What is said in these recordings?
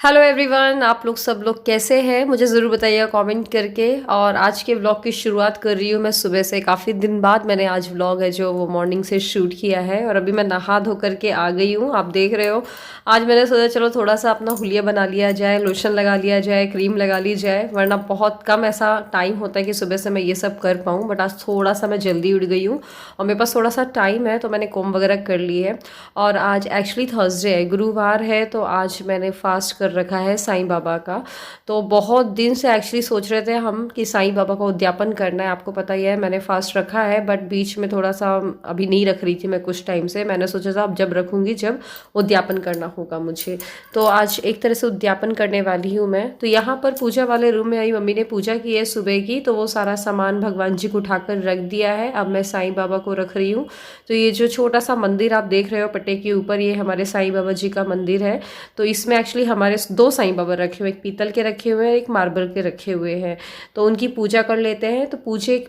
Hello everyone, आप लोग सब लोग कैसे हैं? मुझे ज़रूर बताइएगा कमेंट करके। और आज के व्लॉग की शुरुआत कर रही हूँ मैं सुबह से। काफ़ी दिन बाद मैंने आज व्लॉग है जो वो मॉर्निंग से शूट किया है और अभी मैं नहा धो करके आ गई हूँ। आप देख रहे हो, आज मैंने सोचा चलो थोड़ा सा अपना हुलिया बना लिया जाए, लोशन लगा लिया जाए, क्रीम लगा ली जाए, वरना बहुत कम ऐसा टाइम होता है कि सुबह से मैं ये सब कर पाऊँ। बट आज थोड़ा सा मैं जल्दी उठ गई हूँ और मेरे पास थोड़ा सा टाइम है तो मैंने कोम वगैरह कर ली है। और आज एक्चुअली थर्सडे है, गुरुवार है, तो आज मैंने फास्ट कर रखा है साईं बाबा का। तो बहुत दिन से एक्चुअली सोच रहे थे हम कि साईं बाबा का उद्यापन करना है। आपको पता ही है मैंने फास्ट रखा है, बट बीच में थोड़ा सा अभी नहीं रख रही थी मैं कुछ टाइम से। मैंने सोचा था अब जब रखूंगी जब उद्यापन करना होगा मुझे। तो आज एक तरह से उद्यापन करने वाली हूँ मैं। तो यहाँ पर पूजा वाले रूम में आई, मम्मी ने पूजा की है सुबह की, तो वो सारा सामान भगवान जी को उठाकर रख दिया है। अब मैं साईं बाबा को रख रही हूँ। तो ये जो छोटा सा मंदिर आप देख रहे हो पट्टे के ऊपर, ये हमारे साईं बाबा जी का मंदिर है। तो इसमें एक्चुअली हमारे दो साईं बाबा रखे हुए, एक पीतल के रखे हुए हैं, एक मार्बल के रखे हुए हैं। तो उनकी पूजा कर लेते हैं। तो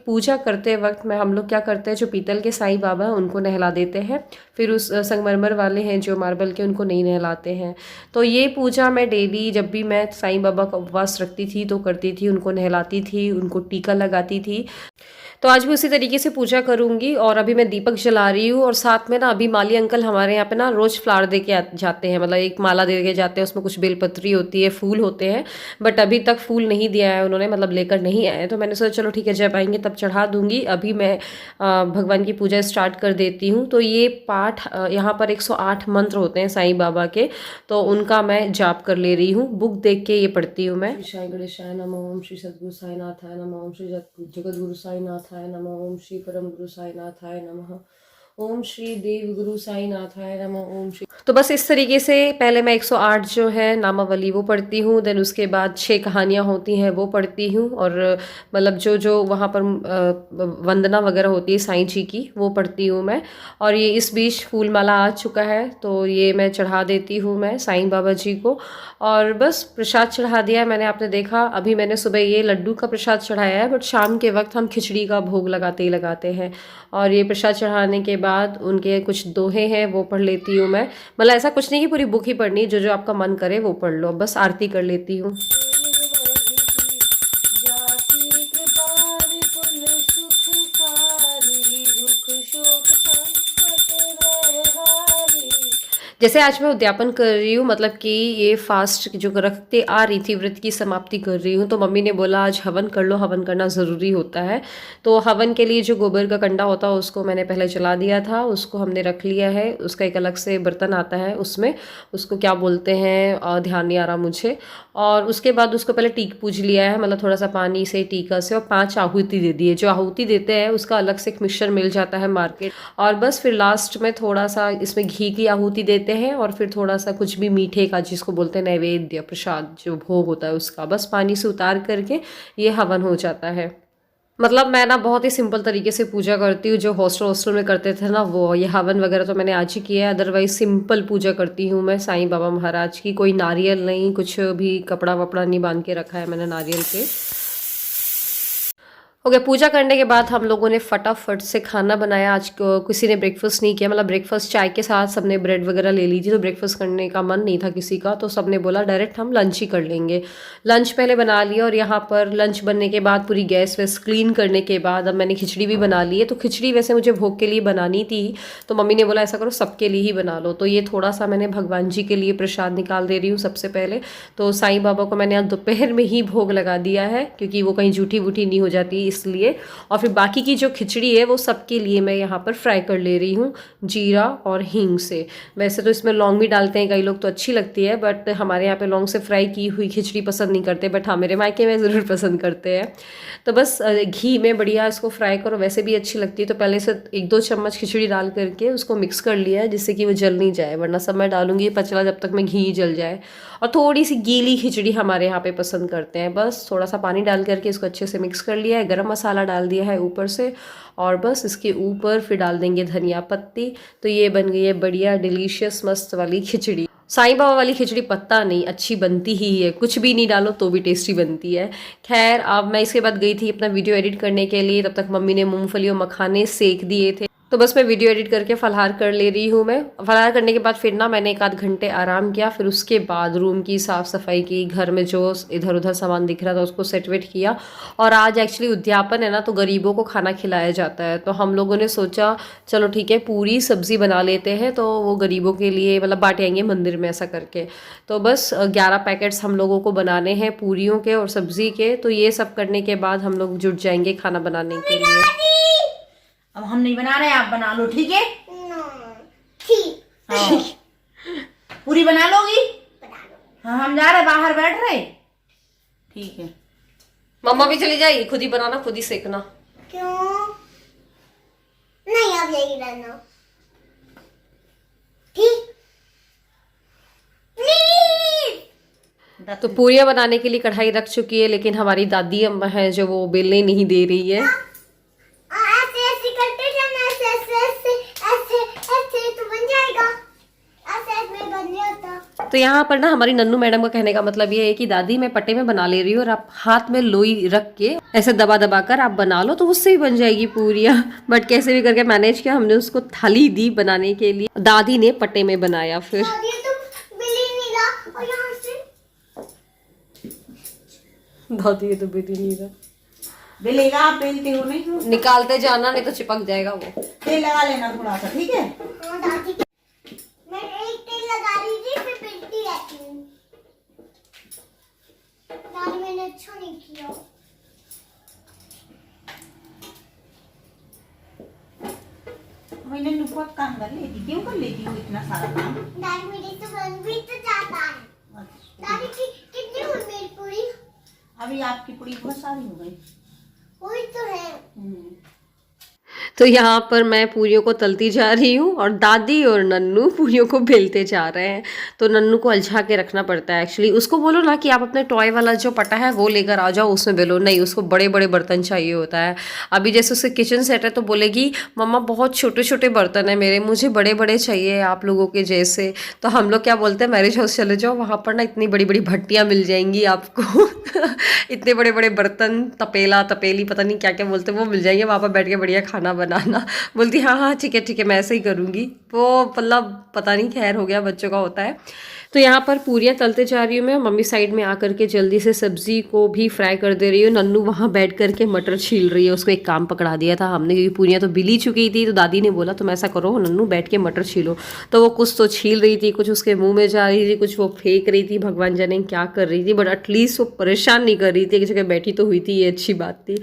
पूजा करते वक्त में हम लोग क्या करते हैं, जो पीतल के साईं बाबा हैं उनको नहला देते हैं। फिर उस संगमरमर वाले हैं जो मार्बल के, उनको नहीं नहलाते हैं। तो ये पूजा मैं डेली जब भी मैं साईं बाबा का उपवास रखती थी तो करती थी, उनको नहलाती थी, उनको टीका लगाती थी। तो आज भी उसी तरीके से पूजा करूंगी। और अभी मैं दीपक जला रही हूँ और साथ में ना अभी माली अंकल हमारे यहाँ पे ना रोज फ्लावर दे के जाते हैं, मतलब एक माला दे के जाते हैं, उसमें कुछ बेलपत्री होती है, फूल होते हैं। बट अभी तक फूल नहीं दिया है उन्होंने, मतलब लेकर नहीं आए। तो मैंने सोचा चलो ठीक है जब आएंगे तब चढ़ा दूंगी। अभी मैं भगवान की पूजा स्टार्ट कर देती हूँ। तो ये पाठ यहाँ पर 108 मंत्र होते हैं साईं बाबा के, तो उनका मैं जाप कर ले रही हूँ। बुक देख के ये पढ़ती हूँ मैं। श्री साई गणेशाय नमः, ओम श्री सद्गुरु साईनाथाय नमः, ओम श्री जगद्गुरु साईनाथाय नमः, ओम श्री परम गुरु साईनाथाय नमः, ओम श्री देव गुरु साईनाथाय नमः, ओम श्री। तो बस इस तरीके से पहले मैं 108 जो है नामावली वो पढ़ती हूँ, देन उसके बाद 6 कहानियाँ होती हैं वो पढ़ती हूँ। और मतलब जो जो वहाँ पर वंदना वगैरह होती है साईं जी की वो पढ़ती हूँ मैं। और ये इस बीच फूल माला आ चुका है तो ये मैं चढ़ा देती हूँ मैं साईं बाबा जी को। और बस प्रसाद चढ़ा दिया है मैंने, आपने देखा। अभी मैंने सुबह ये लड्डू का प्रसाद चढ़ाया है, बट शाम के वक्त हम खिचड़ी का भोग लगाते ही लगाते हैं। और ये प्रसाद चढ़ाने के बाद उनके कुछ दोहे हैं वो पढ़ लेती हूँ मैं। मतलब ऐसा कुछ नहीं कि पूरी बुक ही पढ़नी, जो जो आपका मन करे वो पढ़ लो। बस आरती कर लेती हूँ। जैसे आज मैं उद्यापन कर रही हूँ, मतलब कि ये फास्ट जो रखते आ रही थी, व्रत की समाप्ति कर रही हूँ, तो मम्मी ने बोला आज हवन कर लो, हवन करना ज़रूरी होता है। तो हवन के लिए जो गोबर का कंडा होता है उसको मैंने पहले जला दिया था, उसको हमने रख लिया है। उसका एक अलग से बर्तन आता है, उसमें उसको क्या बोलते हैं ध्यान नहीं आ रहा मुझे। और उसके बाद उसको पहले टीक पूज लिया है, मतलब थोड़ा सा पानी से टीका से, और 5 आहुति दे दी है। जो आहुति देते हैं उसका अलग से एक मिक्सचर मिल जाता है मार्केट। और बस फिर लास्ट में थोड़ा सा इसमें घी की आहुति देते हैं और फिर थोड़ा सा कुछ भी मीठे का, जिसको बोलते हैं नैवेद्य प्रसाद जो भोग होता है उसका, बस पानी से उतार करके ये हवन हो जाता है। मतलब मैं ना बहुत ही सिंपल तरीके से पूजा करती हूँ, जो हॉस्टल में करते थे ना वो। ये हवन वगैरह तो मैंने आज ही किया है, अदरवाइज सिंपल पूजा करती हूँ मैं साईं बाबा महाराज की। कोई नारियल नहीं, कुछ भी कपड़ा वपड़ा नहीं बांध के रखा है मैंने नारियल के। ओके, पूजा करने के बाद हम लोगों ने फटाफट से खाना बनाया। आज किसी ने ब्रेकफास्ट नहीं किया, मतलब ब्रेकफास्ट चाय के साथ सबने ब्रेड वगैरह ले ली थी, तो ब्रेकफास्ट करने का मन नहीं था किसी का, तो सबने बोला डायरेक्ट हम लंच ही कर लेंगे। लंच पहले बना लिया और यहाँ पर लंच बनने के बाद पूरी गैस वैस क्लीन करने के बाद अब मैंने खिचड़ी भी बना ली है। तो खिचड़ी वैसे मुझे भोग के लिए बनानी थी, तो मम्मी ने बोला ऐसा करो सबके लिए ही बना लो। तो ये थोड़ा सा मैंने भगवान जी के लिए प्रसाद निकाल दे रही हूँ सबसे पहले। तो साईं बाबा को मैंने आज दोपहर में ही भोग लगा दिया है, क्योंकि वो कहीं जूठी वूठी नहीं हो जाती इसलिए। और फिर बाकी की जो खिचड़ी है वो सबके लिए मैं यहाँ पर फ्राई कर ले रही हूँ जीरा और हींग से। वैसे तो इसमें लौंग भी डालते हैं कई लोग, तो अच्छी लगती है, बट हमारे यहाँ पे लौंग से फ्राई की हुई खिचड़ी पसंद नहीं करते, बट हाँ मेरे मायके में ज़रूर पसंद करते हैं। तो बस घी में बढ़िया इसको फ्राई करो, वैसे भी अच्छी लगती है। तो पहले से 1-2 चम्मच खिचड़ी डाल करके उसको मिक्स कर लिया है, जिससे कि वो जल नहीं जाए, वरना सब मैं डालूंगी पचला जब तक मैं घी जल जाए। और थोड़ी सी गीली खिचड़ी हमारे यहाँ पे पसंद करते हैं। बस थोड़ा सा पानी डाल करके इसको अच्छे से मिक्स कर लिया है, गरम मसाला डाल दिया है ऊपर से, और बस इसके ऊपर फिर डाल देंगे धनिया पत्ती। तो ये बन गई है बढ़िया डिलीशियस मस्त वाली खिचड़ी। साईं बाबा वाली खिचड़ी पत्ता नहीं अच्छी बनती ही है, कुछ भी नहीं डालो तो भी टेस्टी बनती है। खैर अब मैं इसके बाद गई थी अपना वीडियो एडिट करने के लिए, तब तक मम्मी ने मूंगफली और मखाने सेक दिए थे। तो बस मैं वीडियो एडिट करके फलाहार कर ले रही हूँ। मैं फलाहार करने के बाद फिर ना मैंने 1 आध घंटे आराम किया, फिर उसके बाद रूम की साफ़ सफाई की, घर में जो इधर उधर सामान दिख रहा था उसको सेट वेट किया। और आज एक्चुअली उद्यापन है ना, तो गरीबों को खाना खिलाया जाता है, तो हम लोगों ने सोचा चलो ठीक है पूरी सब्ज़ी बना लेते हैं, तो वो गरीबों के लिए मतलब बांटे आएंगे मंदिर में ऐसा करके। तो बस 11 पैकेट्स हम लोगों को बनाने हैं पूरियों के और सब्ज़ी के। तो ये सब करने के बाद हम लोग जुट जाएंगे खाना बनाने के लिए। अब हम नहीं बना रहे, आप बना लो, ठीक है? ठीक। हाँ। पूरी बना लोगी? हाँ, हम जा रहे बाहर बैठ रहे। ठीक है। मम्मा भी चली जाएगी, खुद ही बनाना खुद ही सेकना। क्यों नहीं, अब यही रहना। ठीक प्लीज। तो पूरियां बनाने के लिए कढ़ाई रख चुकी है, लेकिन हमारी दादी अम्मा है जो वो बेलने नहीं दे रही है। ऐसे ऐसे करते जाना, ऐसे ऐसे ऐसे ऐसे ऐसे तो बन जाएगा, ऐसे ऐसे में बन जाता। तो यहाँ पर ना हमारी नन्नू मैडम का कहने का मतलब ये है कि दादी मैं पट्टे में बना ले रही हूँ और आप हाथ में लोई रख के ऐसे दबा दबा कर आप बना लो, तो उससे ही बन जाएगी पूरियां। बट कैसे भी करके मैनेज किया, हमने उसको थाली दी बनाने के लिए, दादी ने पट्टे में बनाया। फिर दादी तो बिल्ली नहीं ला, और यहाँ से दादी तो बेटी नहीं रहा, बेलेगा, आप बेलते हो नहीं हो? निकालते जाना नहीं तो चिपक जाएगा वो। तेल लगा लेना थोड़ा सा, ठीक है? हाँ दादी, मैं एक तेल लगा रही थी फिर पिटती रहती हूँ। दादी मैंने अच्छा नहीं किया। मैंने बहुत काम कर लेती, क्यों कर लेती हूँ इतना सारा काम? दादी मेरे से बन भी तो जाता है। दादी कितनी हुई मेरी पूरी? अभी आपकी पूरी बहुत सारी हो गई। वही तो है। तो यहाँ पर मैं पूरियों को तलती जा रही हूँ और दादी और नन्नू पूरियों को बेलते जा रहे हैं। तो नन्नू को अलझा के रखना पड़ता है एक्चुअली। उसको बोलो ना कि आप अपने टॉय वाला जो पटा है वो लेकर आ जाओ, उसमें बेलो, नहीं उसको बड़े बड़े बर्तन चाहिए होता है। अभी जैसे उससे किचन सेट है तो बोलेगी मम्मा बहुत छोटे छोटे बर्तन है मेरे, मुझे बड़े बड़े चाहिए आप लोगों के जैसे। तो हम लोग क्या बोलते हैं, मैरिज हाउस चले जाओ, वहाँ पर ना इतनी बड़ी बड़ी भट्टियाँ मिल जाएंगी आपको। इतने बड़े बड़े बर्तन, तपेला तपेली पता नहीं क्या क्या बोलते हैं, वो मिल जाएंगे, वहाँ पर बैठ के बढ़िया खाना बनाना। बोलती हाँ हाँ ठीक है मैं ऐसे ही करूँगी। वो मतलब पता नहीं, खैर हो गया, बच्चों का होता है। तो यहाँ पर पूरियाँ तलते जा रही हूँ मैं, मम्मी साइड में आकर के जल्दी से सब्जी को भी फ्राई कर दे रही हूँ। नन्नू वहाँ बैठ करके मटर छील रही है, उसको एक काम पकड़ा दिया था हमने क्योंकि पूरियाँ तो बिली चुकी थी। तो दादी ने बोला तुम ऐसा करो नन्नू, बैठ के मटर छीलो। तो वो कुछ तो छील रही थी, कुछ उसके मुंह में जा रही थी, कुछ वो फेंक रही थी, भगवान जाने क्या कर रही थी, बट एटलीस्ट वो परेशान नहीं कर रही थी, एक जगह बैठी तो हुई थी, ये अच्छी बात थी।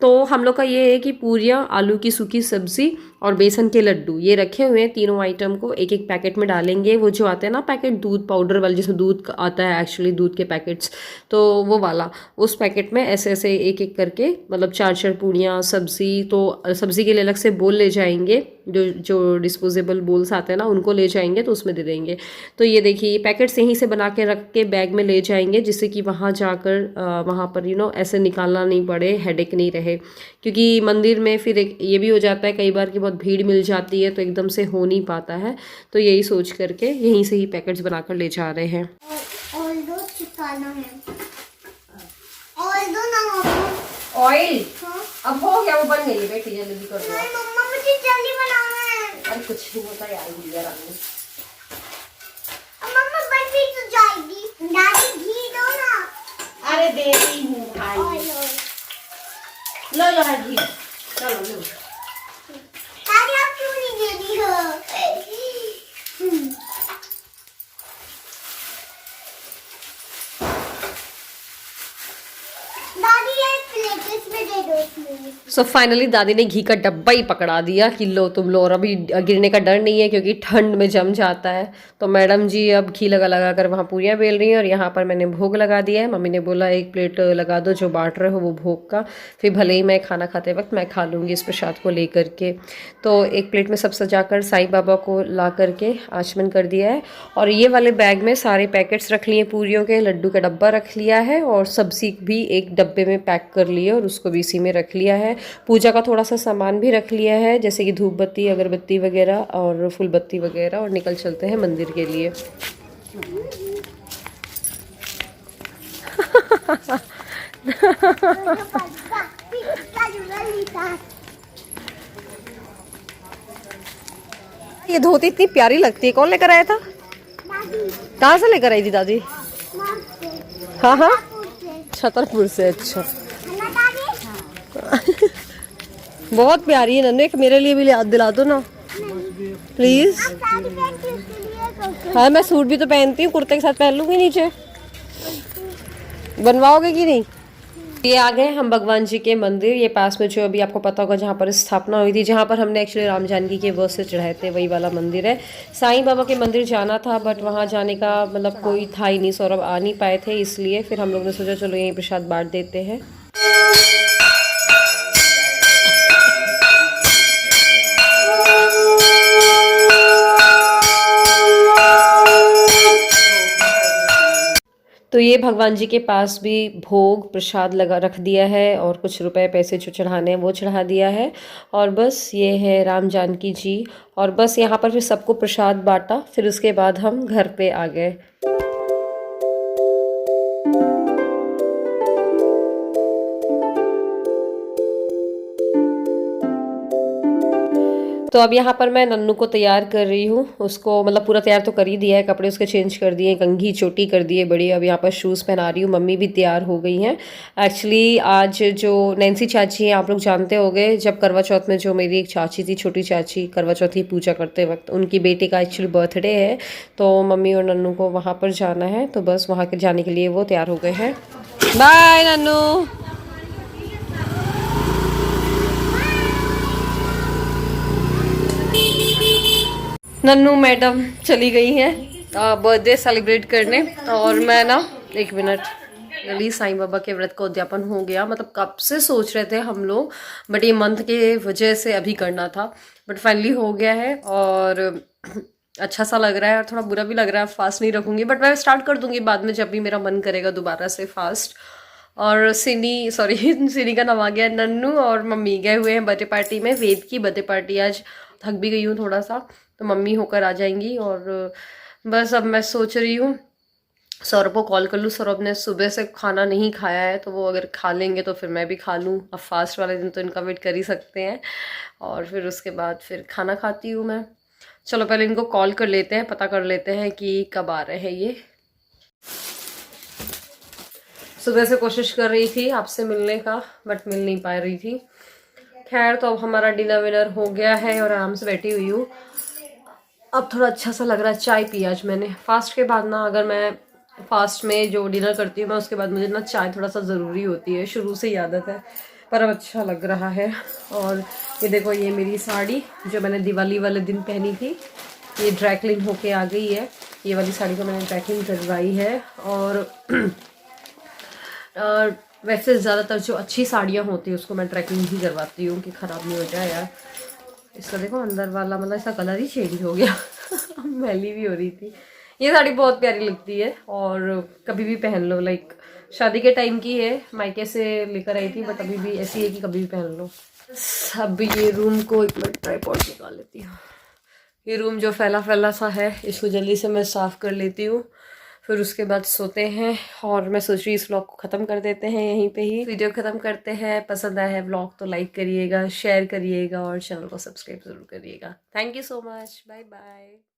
तो हम लोग का ये है कि पूरियाँ, आलू की सूखी सब्जी और बेसन के लड्डू ये रखे हुए हैं। तीनों आइटम को एक एक पैकेट में डालेंगे। वो जो आते हैं ना पैकेट दूध पाउडर वाले, जिसमें दूध आता है एक्चुअली, दूध के पैकेट्स, तो वो वाला, उस पैकेट में ऐसे ऐसे एक एक करके मतलब 4 पूरियाँ, सब्जी, तो सब्जी के लिए अलग से बोल ले जाएंगे, जो डिस्पोजेबल बोल्स आते हैं ना उनको ले जाएंगे, तो उसमें दे देंगे। तो ये देखिए ये पैकेट्स यहीं से बना के रख के बैग में ले जाएंगे, जिससे कि वहाँ जाकर वहाँ पर ऐसे निकालना नहीं पड़े, हेडेक नहीं रहे। क्योंकि मंदिर में फिर एक ये भी हो जाता है कई बार कि बहुत भीड़ मिल जाती है, तो एकदम से हो नहीं पाता है। तो यही सोच करके यहीं से ही पैकेट्स बनाकर ले जा रहे हैं। और दो चिपकाना है, और दो ना ऑयल हाँ? अब हो गया, वो बन गई है बेटी, जल्दी कर दो। नहीं मम्मा मुझे जल्दी बनाना है। अरे कुछ नहीं होता यार, भैया रानी। मम्मा बन भी तो जाएगी। दादी घी दो ना। अरे दे रही हूँ भाई, और लो लो है घी, चलो लो। दादी आप क्यों नहीं दे रही हो? दादी ये प्लेट इसमें दे दो इसमें। सो फाइनली दादी ने घी का डब्बा ही पकड़ा दिया कि लो तुम लो, और अभी गिरने का डर नहीं है क्योंकि ठंड में जम जाता है। तो मैडम जी अब घी लगा लगा कर वहाँ पूरियाँ बेल रही हैं, और यहाँ पर मैंने भोग लगा दिया है। मम्मी ने बोला 1 प्लेट लगा दो जो बांट रहे हो वो भोग का, फिर भले ही मैं खाना खाते वक्त मैं खा लूँगी इस प्रसाद को ले करके। तो 1 प्लेट में सब सजाकर साईं बाबा को ला करके आचमन कर दिया है। और ये वाले बैग में सारे पैकेट्स रख लिए पूरियों के, लड्डू का डब्बा रख लिया है, और सब्जी भी एक डब्बे में पैक कर लिया और उसको भी इसी में रख लिया है। पूजा का थोड़ा सा सामान भी रख लिया है, जैसे कि धूप बत्ती, अगरबत्ती वगैरह और फूल बत्ती वगैरह, और निकल चलते हैं मंदिर के लिए। ये धोती इतनी प्यारी लगती है, कौन लेकर आया था? दादी कहाँ से लेकर आई थी दादी? माँ से हाँ हाँ, पूछे छतरपुर से। अच्छा, है ना दादी? बहुत प्यारी है नन्नू, एक मेरे लिए भी याद दिला दो ना प्लीज। आप साड़ी पहनती उसके लिए तो हाँ मैं सूट भी तो पहनती हूँ, कुर्ते के साथ पहन लूंगी नीचे। बनवाओगे कि नहीं? ये आ गए हम भगवान जी के मंदिर, ये पास में जो अभी आपको पता होगा जहाँ पर स्थापना हुई थी, जहाँ पर हमने एक्चुअली राम जानकी के वर्ष से चढ़ाए थे, वही वाला मंदिर है। साईं बाबा के मंदिर जाना था बट वहाँ जाने का मतलब कोई था ही नहीं, सौरभ आ नहीं पाए थे, इसलिए फिर हम लोग ने सोचा चलो यहीं प्रसाद बांट देते हैं। तो ये भगवान जी के पास भी भोग प्रसाद लगा रख दिया है और कुछ रुपए पैसे जो चढ़ाने हैं वो चढ़ा दिया है। और बस ये है राम जानकी जी, और बस यहाँ पर फिर सबको प्रसाद बांटा, फिर उसके बाद हम घर पे आ गए। तो अब यहाँ पर मैं नन्नू को तैयार कर रही हूँ, उसको मतलब पूरा तैयार तो कर ही दिया है, कपड़े उसके चेंज कर दिए, कंघी चोटी कर दिए बड़ी, अब यहाँ पर शूज़ पहना रही हूँ। मम्मी भी तैयार हो गई हैं। एक्चुअली आज जो नैन्सी चाची हैं, आप लोग जानते होंगे, जब करवा चौथ में जो मेरी एक चाची थी, छोटी चाची, करवा चौथ की पूजा करते वक्त उनकी बेटी का एक्चुअली बर्थडे है, तो मम्मी और नन्नू को वहाँ पर जाना है, तो बस वहाँ के जाने के लिए वो तैयार हो गए हैं। बाय नन्नू। नन्नू मैडम चली गई हैं बर्थडे सेलिब्रेट करने, और मैं ना 1 मिनट गली साईं बाबा के व्रत का उद्यापन हो गया, मतलब कब से सोच रहे थे हम लोग, बट ये मंथ के वजह से अभी करना था, बट फाइनली हो गया है और अच्छा सा लग रहा है और थोड़ा बुरा भी लग रहा है। फास्ट नहीं रखूँगी बट मैं स्टार्ट कर दूँगी बाद में, जब भी मेरा मन करेगा दोबारा से फास्ट। और सिनी का नाम आ गया, नन्नू और मम्मी गए हुए हैं बर्थडे पार्टी में, वेद की बर्थडे पार्टी आज। थक भी गई हूँ थोड़ा सा, तो मम्मी होकर आ जाएंगी। और बस अब मैं सोच रही हूँ सौरभ को कॉल कर लूँ। सौरभ ने सुबह से खाना नहीं खाया है, तो वो अगर खा लेंगे तो फिर मैं भी खा लूँ। अब फास्ट वाले दिन तो इनका वेट कर ही सकते हैं, और फिर उसके बाद फिर खाना खाती हूँ मैं। चलो पहले इनको कॉल कर लेते हैं, पता कर लेते हैं कि कब आ रहे हैं ये। सुबह से कोशिश कर रही थी आपसे मिलने का बट मिल नहीं पा रही थी। खैर, तो अब हमारा डिनर विनर हो गया है और आराम से बैठी हुई हूँ। अब थोड़ा अच्छा सा लग रहा है। चाय पी आज मैंने फास्ट के बाद ना, अगर मैं फास्ट में जो डिनर करती हूँ मैं, उसके बाद मुझे ना चाय थोड़ा सा ज़रूरी होती है, शुरू से ही आदत है, पर अब अच्छा लग रहा है। और ये देखो, ये मेरी साड़ी जो मैंने दिवाली वाले दिन पहनी थी, ये ड्राई क्लीन होके आ गई है। ये वाली साड़ी को मैंने ड्राई क्लीन करवाई है। और वैसे ज़्यादातर जो अच्छी साड़ियाँ होती हैं उसको मैं ड्राई क्लीन ही करवाती हूँ कि ख़राब नहीं हो जाए यार। इसका देखो अंदर वाला मतलब इसका कलर ही चेंज हो गया मैली भी हो रही थी। ये साड़ी बहुत प्यारी लगती है और कभी भी पहन लो, लाइक शादी के टाइम की है, मायके से लेकर आई थी, बट अभी भी ऐसी है कि कभी भी पहन लो। अब ये रूम को एक मिनट ट्राइपॉड निकाल लेती हूँ। ये रूम जो फैला फैला सा है, इसको जल्दी से मैं साफ़ कर लेती हूँ, फिर उसके बाद सोते हैं। और मैं सोच रही इस व्लॉग को ख़त्म कर देते हैं, यहीं पे ही वीडियो ख़त्म करते हैं। पसंद आया है व्लॉग तो लाइक करिएगा, शेयर करिएगा और चैनल को सब्सक्राइब ज़रूर करिएगा। Thank you so much, bye bye.